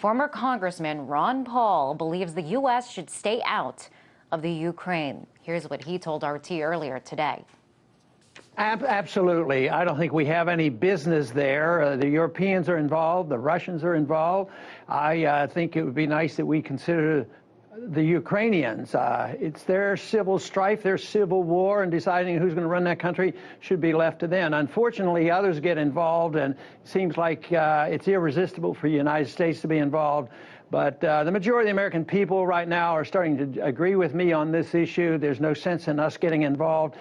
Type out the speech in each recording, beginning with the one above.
Former Congressman Ron Paul believes the U.S. should stay out of the Ukraine. Here's what he told RT earlier today. Absolutely. I don't think we have any business there. The Europeans are involved. The Russians are involved. I think it would be nice that we consider the Ukrainians. It's their civil strife, their civil war, and deciding who's going to run that country should be left to them. Unfortunately, others get involved, and it seems like it's irresistible for the United States to be involved. But the majority of the American people right now are starting to agree with me on this issue. There's no sense in us getting involved.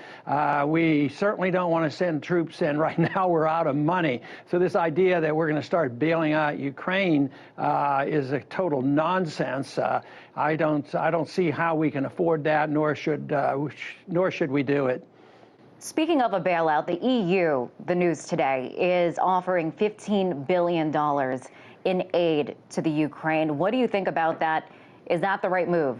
We certainly don't want to send troops in. Right now, we're out of money. So this idea that we're going to start bailing out Ukraine is a total nonsense. I don't see how we can afford that, nor should we do it. Speaking of a bailout, the EU, the news today, is offering $15 billion in aid to the Ukraine. What do you think about that? Is that the right move?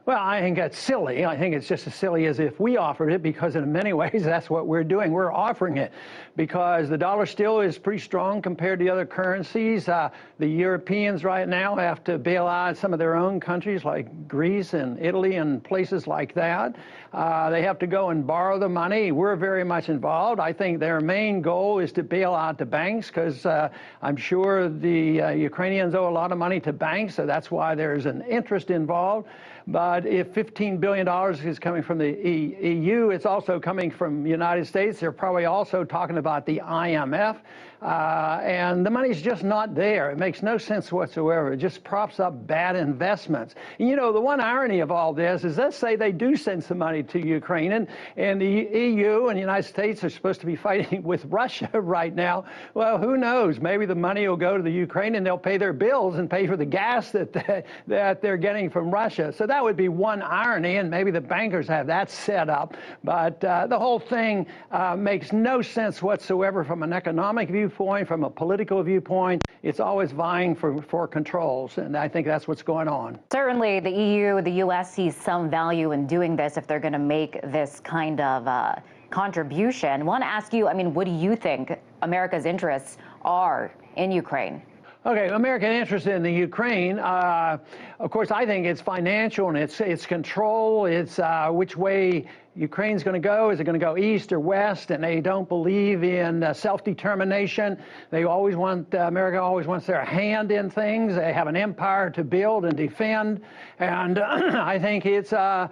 Well, I think that's silly. I think it's just as silly as if we offered it, because in many ways that's what we're doing. We're offering it because the dollar still is pretty strong compared to other currencies. The Europeans right now have to bail out some of their own countries like Greece and Italy and places like that. They have to go and borrow the money. We're very much involved. I think their main goal is to bail out the banks, because I'm sure the Ukrainians owe a lot of money to banks, so that's why there's an interest involved. But if $15 billion is coming from the EU, it's also coming from the United States. They're probably also talking about the IMF. And the money's just not there. It makes no sense whatsoever. It just props up bad investments. And, you know, the one irony of all this is, let's say they do send some money to Ukraine, and the EU and the United States are supposed to be fighting with Russia right now. Well, who knows? Maybe the money will go to the Ukraine and they'll pay their bills and pay for the gas that they're getting from Russia. So that would be one irony, and maybe the bankers have that set up. But the whole thing makes no sense whatsoever from an economic viewpoint, from a political viewpoint. It's always vying for controls, and I think that's what's going on. Certainly, the EU, the U.S. sees some value in doing this if they're going to make this kind of contribution. I want to ask you, I mean, what do you think America's interests are in Ukraine? Okay, American interest in the Ukraine, of course, I think it's financial, and it's control. It's which way Ukraine's going to go. Is it going to go east or west? And they don't believe in self-determination. They always want, America always wants their hand in things. They have an empire to build and defend. And I think it's a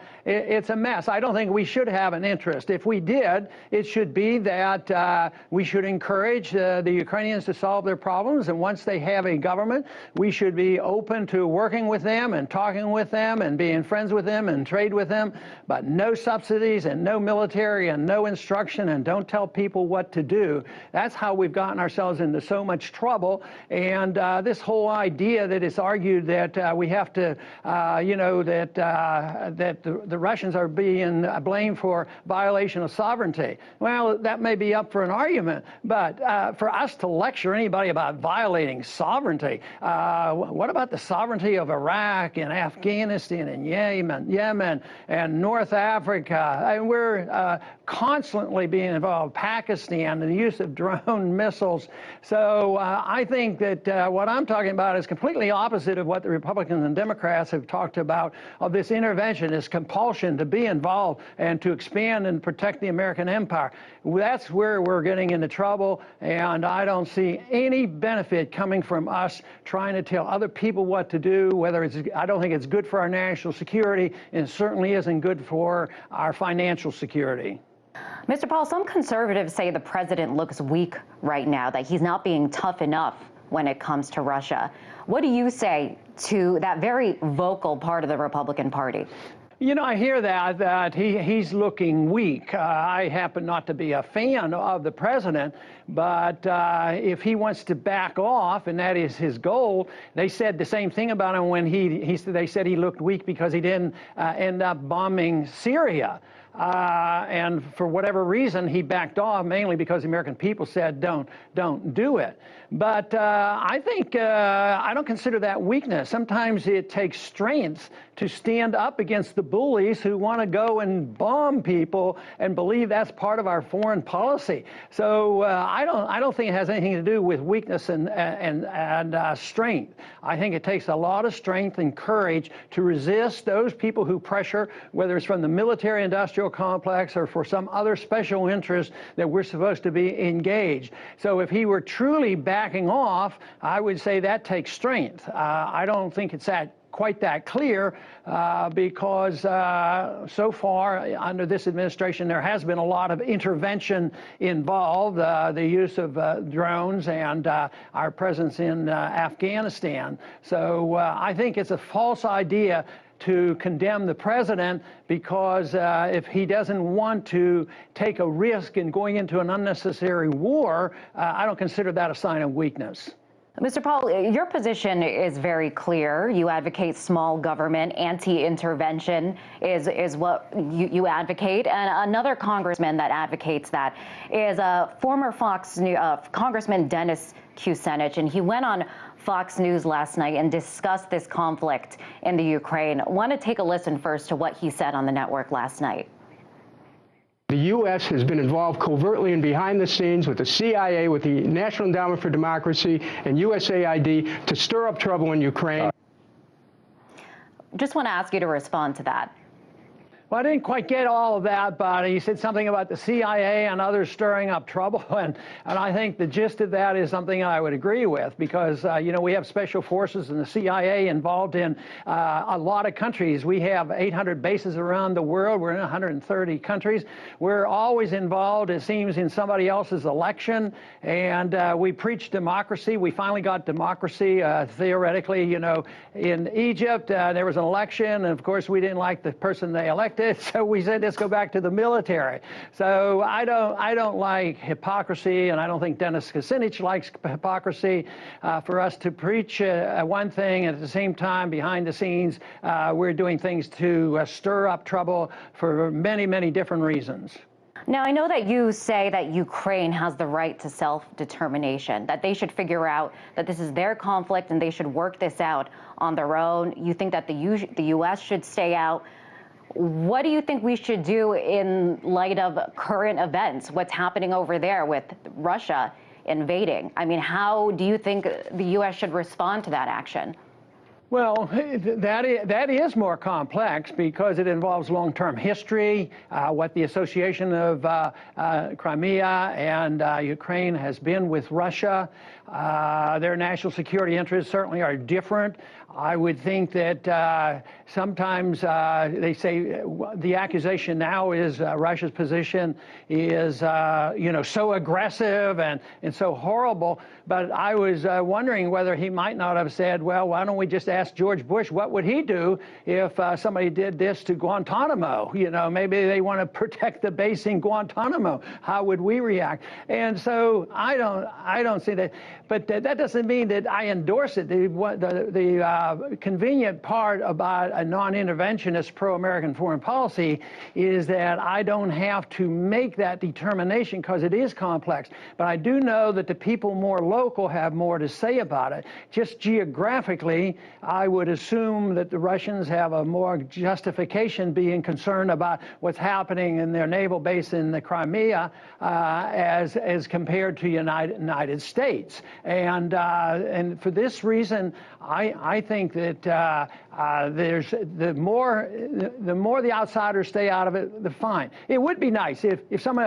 mess. I don't think we should have an interest. If we did, it should be that we should encourage the Ukrainians to solve their problems. And once they have a government, we should be open to working with them and talking with them and being friends with them and trade with them. But no subsidies and no military and no instruction, and don't tell people what to do. That's how we've gotten ourselves into so much trouble. And this whole idea that it's argued that we have to, that the Russians are being blamed for violation of sovereignty. Well, that may be up for an argument, but for us to lecture anybody about violating sovereignty, what about the sovereignty of Iraq and Afghanistan and Yemen and North Africa? And we're constantly being involved, Pakistan, and the use of drone missiles. So I think that what I'm talking about is completely opposite of what the Republicans and Democrats have talked about, of this intervention, this compulsion to be involved and to expand and protect the American empire. That's where we're getting into trouble, and I don't see any benefit coming from us trying to tell other people what to do. I don't think it's good for our national security, and it certainly isn't good for our financial security. Mr. Paul, some conservatives say the president looks weak right now, that he's not being tough enough when it comes to Russia. What do you say to that very vocal part of the Republican Party? You know, I hear that he's looking weak. I happen not to be a fan of the president, but if he wants to back off, and that is his goal, they said the same thing about him when they said he looked weak because he didn't end up bombing Syria. and for whatever reason, he backed off, mainly because the American people said, don't do it. But I think I don't consider that weakness. Sometimes it takes strength to stand up against the bullies who want to go and bomb people and believe that's part of our foreign policy. So I don't think it has anything to do with weakness and strength. I think it takes a lot of strength and courage to resist those people who pressure, whether it's from the military-industrial complex or for some other special interest that we're supposed to be engaged. So if he were truly backing off, I would say that takes strength. I don't think it's quite that clear because so far under this administration there has been a lot of intervention involved, the use of drones and our presence in Afghanistan. So I think it's a false idea to condemn the president because if he doesn't want to take a risk in going into an unnecessary war, I don't consider that a sign of weakness. Mr. Paul, your position is very clear. You advocate small government, anti-intervention is what you advocate. And another congressman that advocates that is former Fox News Congressman Dennis Kucinich, and he went on Fox News last night and discussed this conflict in the Ukraine. I want to take a listen first to what he said on the network last night. The U.S. has been involved covertly and behind the scenes with the CIA, with the National Endowment for Democracy and USAID to stir up trouble in Ukraine. Just want to ask you to respond to that. Well, I didn't quite get all of that, but he said something about the CIA and others stirring up trouble, and I think the gist of that is something I would agree with, because, you know, we have special forces and the CIA involved in a lot of countries. We have 800 bases around the world. We're in 130 countries. We're always involved, it seems, in somebody else's election, and we preach democracy. We finally got democracy, theoretically, you know, in Egypt. There was an election, and of course, we didn't like the person they elected. So we said, let's go back to the military. So I don't like hypocrisy, and I don't think Dennis Kucinich likes hypocrisy. For us to preach one thing, and at the same time, behind the scenes, we're doing things to stir up trouble for many, many different reasons. Now, I know that you say that Ukraine has the right to self-determination, that they should figure out that this is their conflict and they should work this out on their own. You think that the U.S. should stay out. What do you think we should do in light of current events? What's happening over there with Russia invading? I mean, how do you think the U.S. should respond to that action? Well, that is more complex because it involves long-term history, what the association of Crimea and Ukraine has been with Russia. Their national security interests certainly are different. I would think that sometimes they say the accusation now is Russia's position is, you know, so aggressive and so horrible. But I was wondering whether he might not have said, well, why don't we just ask George Bush what would he do if somebody did this to Guantanamo? You know, maybe they want to protect the base in Guantanamo. How would we react? And so I don't see that. But that doesn't mean that I endorse it. The convenient part about a non-interventionist pro-American foreign policy is that I don't have to make that determination because it is complex. But I do know that the people more local have more to say about it. Just geographically, I would assume that the Russians have a more justification being concerned about what's happening in their naval base in the Crimea as compared to United States. And for this reason, I think that there's the more the outsiders stay out of it, the fine. It would be nice if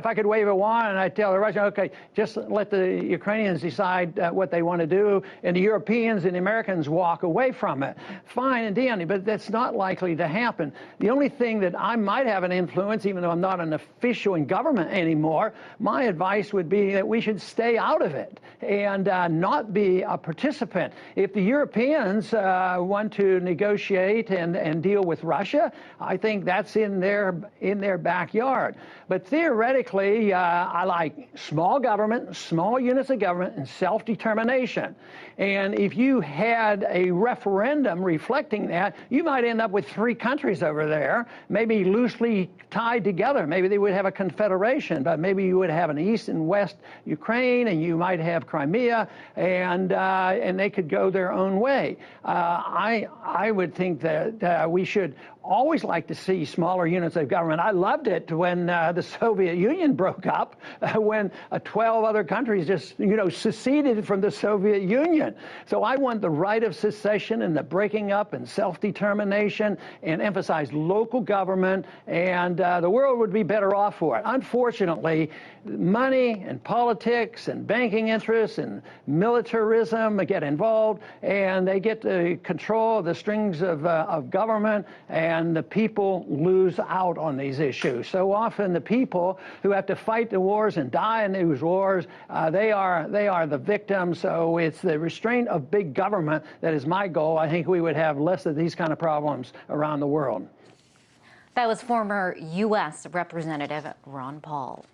I could wave a wand and I tell the Russians, okay, just let the Ukrainians decide what they want to do, and the Europeans and the Americans walk away from it. Fine and dandy, but that's not likely to happen. The only thing that I might have an influence, even though I'm not an official in government anymore, my advice would be that we should stay out of it and not be a participant. If the Europeans want to negotiate and deal with Russia, I think that's in their backyard. But theoretically, I like small government, small units of government, and self-determination. And if you had a referendum referendum reflecting that, you might end up with 3 countries over there, maybe loosely tied together. Maybe they would have a confederation, but maybe you would have an East and West Ukraine, and you might have Crimea, and they could go their own way. I would think that we should always like to see smaller units of government. I loved it when the Soviet Union broke up, when 12 other countries just, seceded from the Soviet Union. So I want the right of secession and the breaking up and self-determination, and emphasize local government, and the world would be better off for it. Unfortunately, money and politics and banking interests and militarism get involved, and they get to control the strings of government, and the people lose out on these issues. So often the people who have to fight the wars and die in these wars, they are the victims. So it's the restraint of big government that is my goal. I think we would have less of these kind of problems around the world. That was former U.S. Representative Ron Paul.